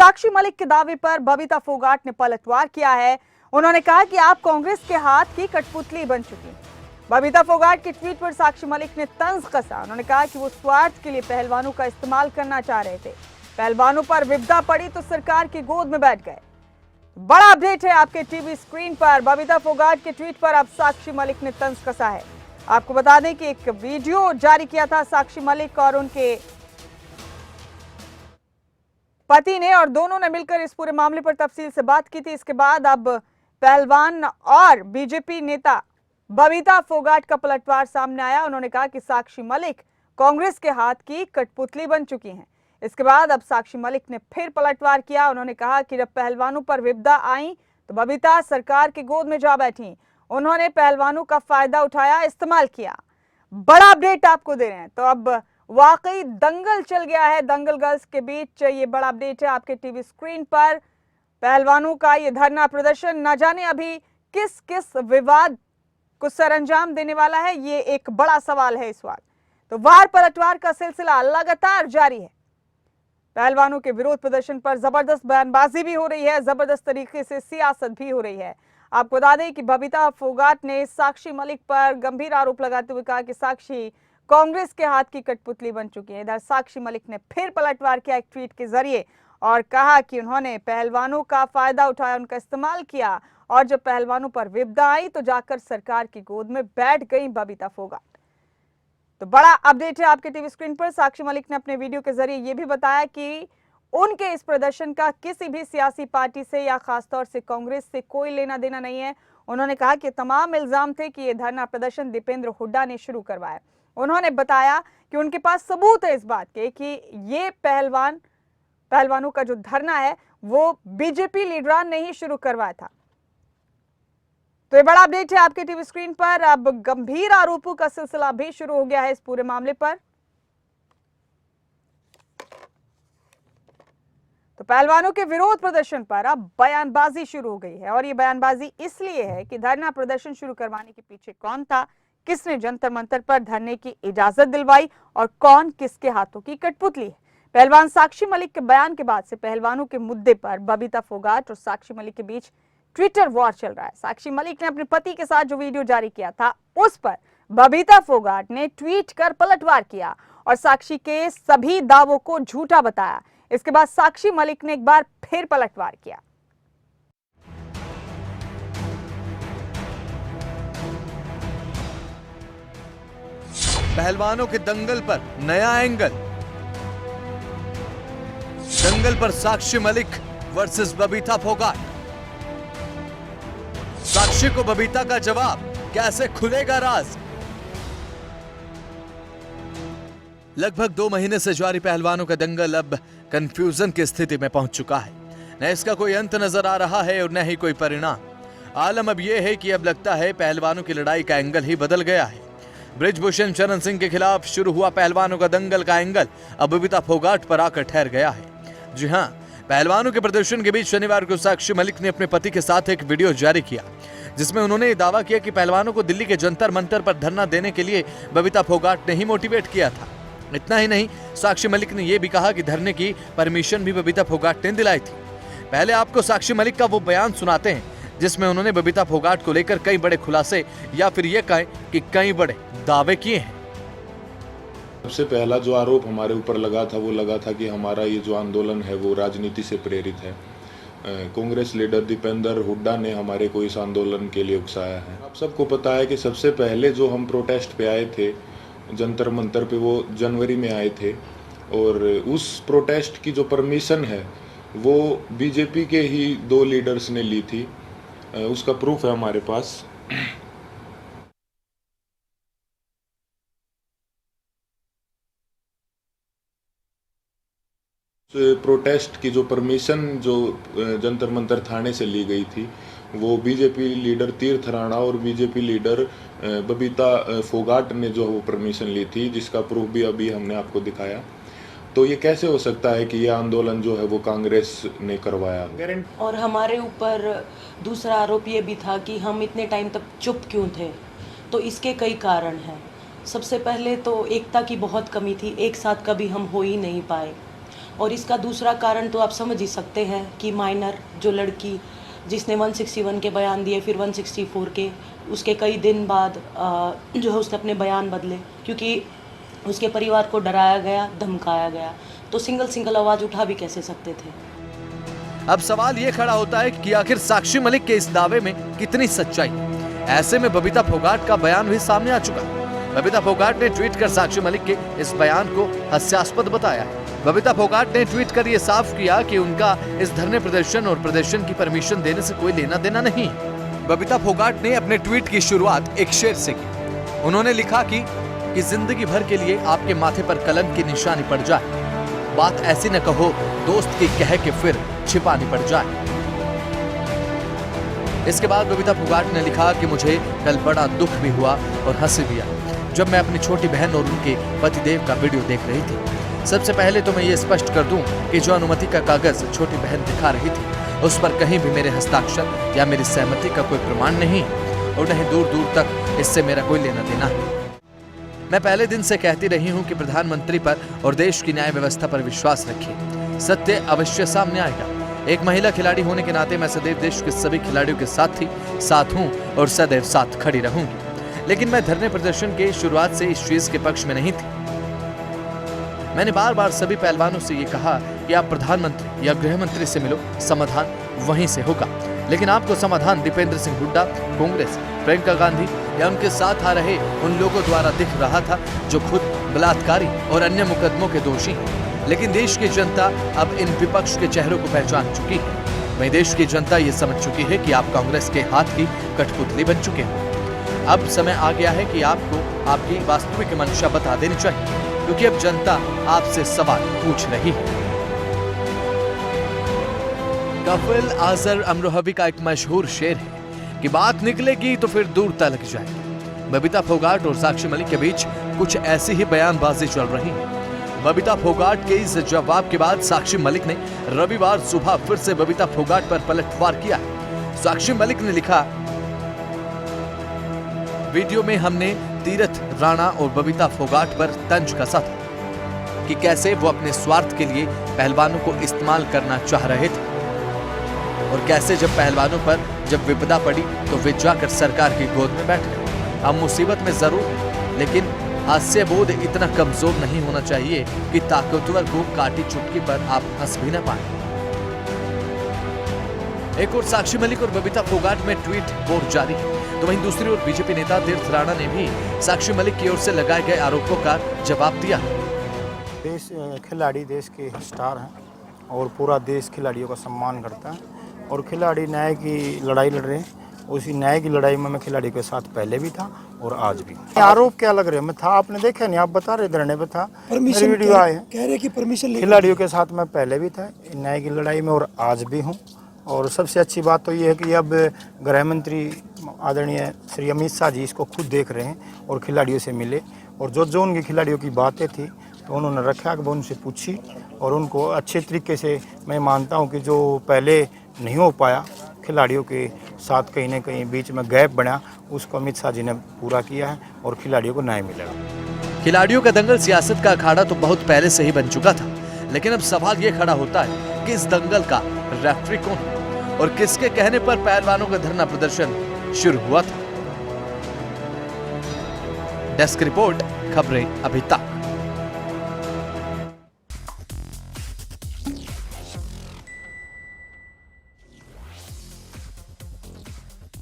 साक्षी मलिक के दावे पर बबीता फोगाट ने पलटवार किया है। उन्होंने कहा कि आप कांग्रेस के हाथ की कठपुतली बन चुकी हैं। बबीता फोगाट के ट्वीट पर साक्षी मलिक ने तंज कसा। उन्होंने कहा कि वो स्वार्थ के लिए पहलवानों का इस्तेमाल करना चाह रहे थे। पहलवानों पर विपदा पड़ी तो सरकार की गोद में बैठ गए। बड़ा अपडेट है आपके टीवी स्क्रीन पर। बबीता फोगाट के ट्वीट पर अब साक्षी मलिक ने तंज कसा है। आपको बता दें कि एक वीडियो जारी किया था साक्षी मलिक और उनके पति ने, और दोनों ने मिलकर इस पूरे मामले पर तफसील से बात की थी। इसके बाद अब पहलवान और बीजेपी नेता बबीता फोगाट का पलटवार सामने आया। उन्होंने कहा कि साक्षी मलिक कांग्रेस के हाथ की कठपुतली बन चुकी हैं। इसके बाद अब साक्षी मलिक ने फिर पलटवार किया। उन्होंने कहा कि जब पहलवानों पर विपदा आई तो बबीता सरकार की गोद में जा बैठी। उन्होंने पहलवानों का फायदा उठाया, इस्तेमाल किया। बड़ा अपडेट आपको दे रहे हैं। तो अब वाकई दंगल चल गया है दंगल गर्ल्स के बीच। ये बड़ा अपडेट है आपके टीवी स्क्रीन पर। पहलवानों का ये धरना प्रदर्शन न जाने अभी किस किस विवाद को सरंजाम देने वाला है, ये एक बड़ा सवाल है इस वक्त। तो वार पलटवार का सिलसिला लगातार जारी है। पहलवानों के विरोध प्रदर्शन पर जबरदस्त बयानबाजी भी हो रही है, जबरदस्त तरीके से सियासत भी हो रही है। आपको बता दें कि बबीता फोगाट ने साक्षी मलिक पर गंभीर आरोप लगाते हुए कहा कि साक्षी कांग्रेस के हाथ की कठपुतली बन चुकी है। इधर साक्षी मलिक ने फिर पलटवार किया एक ट्वीट के जरिए और कहा कि उन्होंने पहलवानों का फायदा उठाया, उनका इस्तेमाल किया, और जब पहलवानों पर विपदा आई तो जाकर सरकार की गोद में बैठ गई बबीता फोगाट। तो बड़ा अपडेट है आपके टीवी स्क्रीन पर। साक्षी मलिक ने अपने वीडियो के जरिए यह भी बताया कि उनके इस प्रदर्शन का किसी भी सियासी पार्टी से या खासतौर से कांग्रेस से कोई लेना देना नहीं है। उन्होंने कहा कि तमाम इल्जाम थे कि यह धरना प्रदर्शन दीपेंद्र हुड्डा ने शुरू करवाया। उन्होंने बताया कि उनके पास सबूत है इस बात के कि ये पहलवानों का जो धरना है वो बीजेपी लीडरान ने ही शुरू करवाया था। तो ये बड़ा अपडेट है आपके टीवी स्क्रीन पर। अब गंभीर आरोपों का सिलसिला भी शुरू हो गया है इस पूरे मामले पर। तो पहलवानों के विरोध प्रदर्शन पर अब बयानबाजी शुरू हो गई है, और ये बयानबाजी इसलिए है कि धरना प्रदर्शन शुरू करवाने के पीछे कौन था, किसने जंतर मंतर पर धरने की इजाजत दिलवाई और कौन किसके हाथों की कठपुतली है। पहलवान साक्षी मलिक के बयान के बाद से पहलवानों के मुद्दे पर बबीता फोगाट और साक्षी मलिक के बीच ट्विटर वॉर चल रहा है। साक्षी मलिक ने अपने पति के साथ जो वीडियो जारी किया था उस पर बबीता फोगाट ने ट्वीट कर पलटवार किया और साक्षी के सभी दावों को झूठा बताया। इसके बाद साक्षी मलिक ने एक बार फिर पलटवार किया। पहलवानों के दंगल पर नया एंगल। दंगल पर साक्षी मलिक वर्सेस बबीता फोगाट। साक्षी को बबीता का जवाब, कैसे खुलेगा राज। लगभग 2 महीने से जारी पहलवानों का दंगल अब कंफ्यूजन की स्थिति में पहुंच चुका है। न इसका कोई अंत नजर आ रहा है और न ही कोई परिणाम। आलम अब यह है कि अब लगता है पहलवानों की लड़ाई का एंगल ही बदल गया है। ब्रिजभूषण शरण सिंह के खिलाफ शुरू हुआ पहलवानों का दंगल का एंगल अब बबीता फोगाट पर आकर ठहर गया है। जी हां, पहलवानों के प्रदर्शन के बीच शनिवार को साक्षी मलिक ने अपने पति के साथ एक वीडियो जारी किया जिसमें उन्होंने ये दावा किया कि पहलवानों को दिल्ली के जंतर मंतर पर धरना देने के लिए बबीता फोगाट ने ही मोटिवेट किया था। इतना ही नहीं, साक्षी मलिक ने यह भी कहा कि धरने की परमिशन भी बबीता फोगाट ने दिलाई थी। पहले आपको साक्षी मलिक का वो बयान सुनाते हैं जिसमें उन्होंने बबीता फोगाट को लेकर कई बड़े खुलासे या फिर ये कहें कि कई बड़े दावे किए हैं। सबसे पहला जो आरोप हमारे ऊपर लगा था वो लगा था कि हमारा ये जो आंदोलन है वो राजनीति से प्रेरित है। कांग्रेस लीडर दीपेंद्र हुड्डा ने हमारे को इस आंदोलन के लिए उकसाया है। आप सबको पता है कि सबसे पहले जो हम प्रोटेस्ट पे आए थे जंतर मंतर पे, वो जनवरी में आए थे, और उस प्रोटेस्ट की जो परमिशन है वो बीजेपी के ही 2 लीडर्स ने ली थी। उसका प्रूफ है हमारे पास। प्रोटेस्ट की जो परमिशन जो जंतर मंतर थाने से ली गई थी वो बीजेपी लीडर तीर्थ राणा और बीजेपी लीडर बबीता फोगाट ने जो वो परमिशन ली थी, जिसका प्रूफ भी अभी हमने आपको दिखाया। तो ये कैसे हो सकता है कि ये आंदोलन जो है वो कांग्रेस ने करवाया। और हमारे ऊपर दूसरा आरोप ये भी था कि हम इतने टाइम तक चुप क्यों थे। तो इसके कई कारण हैं। सबसे पहले तो एकता की बहुत कमी थी, एक साथ कभी हम हो ही नहीं पाए। और इसका दूसरा कारण तो आप समझ ही सकते हैं कि माइनर जो लड़की जिसने 161 के बयान दिए, फिर 164 के, उसके कई दिन बाद जो है उसने अपने बयान बदले, क्योंकि उसके परिवार को डराया गया, धमकाया गया। तो सिंगल आवाज़ उठा भी कैसे सकते थे। अब सवाल ये खड़ा होता है कि आखिर साक्षी मलिक के इस दावे में कितनी सच्चाई है। ऐसे में बबीता फोगाट का बयान भी सामने आ चुका है। बबीता फोगाट ने ट्वीट कर साक्षी मलिक के इस बयान को हास्यास्पद बताया है। बबीता फोगाट ने ट्वीट कर ये साफ किया कि उनका इस धरने प्रदर्शन और प्रदर्शन की परमिशन देने से कोई लेना देना नहीं। बबीता फोगाट ने अपने ट्वीट की शुरुआत एक शेर से की। उन्होंने लिखा कि जिंदगी भर के लिए आपके माथे पर कलंक की निशानी पड़ जाए, बात ऐसी न कहो दोस्त की कह के फिर छिपानी पड़ जाए। इसके बाद बबीता फोगाट ने लिखा कि मुझे कल बड़ा दुख भी हुआ और हंसी भी आई जब मैं अपनी छोटी बहन और उनके पतिदेव का वीडियो देख रही थी। सबसे पहले तो मैं ये स्पष्ट कर दूं कि जो अनुमति का कागज छोटी बहन दिखा रही थी उस पर कहीं भी मेरे हस्ताक्षर या मेरी सहमति का कोई प्रमाण नहीं और नहीं दूर दूर तक इससे मेरा कोई लेना देना है। मैं पहले दिन से कहती रही हूं कि प्रधानमंत्री पर और देश की न्याय व्यवस्था पर विश्वास रखिए, सत्य अवश्य सामने आएगा। एक महिला खिलाड़ी होने के नाते मैं सदैव देश के सभी खिलाड़ियों के साथ हूं और सदैव साथ खड़ी रहूंगी। लेकिन मैं धरने प्रदर्शन के शुरुआत से इस चीज के पक्ष में नहीं थी। मैंने बार बार सभी पहलवानों से ये कहा कि आप प्रधानमंत्री या गृह मंत्री से मिलो, समाधान वहीं से होगा। लेकिन आपको समाधान दीपेंद्र सिंह हुड्डा, कांग्रेस, प्रियंका गांधी या उनके साथ आ रहे उन लोगों द्वारा दिख रहा था जो खुद बलात्कारी और अन्य मुकदमों के दोषी हैं। लेकिन देश की जनता अब इन विपक्ष के चेहरों को पहचान चुकी है। वहीं देश की जनता ये समझ चुकी है कि आप कांग्रेस के हाथ की कठपुतली बन चुके हैं। अब समय आ गया है कि आपको आपकी वास्तविक मंशा बता देनी चाहिए, क्योंकि अब जनता आपसे सवाल पूछ रही है। कफिल आजर अमरोहवी का एक मशहूर शेर है कि बात निकलेगी तो फिर दूर तलक जाएगी। बबीता फोगाट और साक्षी मलिक के बीच कुछ ऐसी ही बयानबाजी चल रही है। बबीता फोगाट के इस जवाब के बाद साक्षी मलिक ने रविवार सुबह फिर से बबीता फोगाट पर पलटवार किया है। साक्षी मलिक ने लिखा, वीडियो में हमने तीरथ राणा और बबीता फोगाट पर तंज कसा था कि कैसे वो अपने स्वार्थ के लिए पहलवानों को इस्तेमाल करना चाह रहे थे और कैसे जब पहलवानों पर जब विपदा पड़ी तो वे जाकर सरकार की गोद में बैठ गए। हम मुसीबत में जरूर, लेकिन हास्य बोध इतना कमजोर नहीं होना चाहिए कि ताकतवर को काटी चुटकी पर आप हंस भी न पाए। एक और साक्षी मलिक और बबीता फोगाट में ट्वीट वॉर जारी है, तो वहीं दूसरी ओर बीजेपी नेता तीरथ राणा ने भी साक्षी मलिक की ओर से लगाए गए आरोपों का जवाब दिया। देश खिलाड़ी देश के स्टार हैं और पूरा देश खिलाड़ियों का सम्मान करता है और खिलाड़ी न्याय की लड़ाई लड़ रहे हैं। उसी न्याय की लड़ाई में मैं खिलाड़ी के साथ पहले भी था और आज भी। आरोप क्या लग रहे हैं, मैं था, आपने देखा नहीं, आप बता रहे धरने पे था, मेरी वीडियो आए हैं, कह रहे कि परमिशन खिलाड़ियों के साथ मैं पहले भी था न्याय की लड़ाई में और आज भी हूँ। और सबसे अच्छी बात तो ये है कि अब गृह मंत्री आदरणीय श्री अमित शाह जी इसको खुद देख रहे हैं और खिलाड़ियों से मिले और जो उनकी खिलाड़ियों की बातें थी तो उन्होंने रखा कि वो उनसे पूछी और उनको अच्छे तरीके से, मैं मानता हूँ कि जो पहले नहीं हो पाया खिलाड़ियों के साथ कहीं ना कहीं बीच में गैप बना, उसको अमित शाह जी ने पूरा किया है और खिलाड़ियों को न्याय मिलेगा। खिलाड़ियों का दंगल सियासत का अखाड़ा तो बहुत पहले से ही बन चुका था, लेकिन अब सवाल ये खड़ा होता है कि इस दंगल का रेफरी कौन है और किसके कहने पर पहलवानों का धरना प्रदर्शन शुरू हुआ था। डेस्क रिपोर्ट, खबरें अभी तक।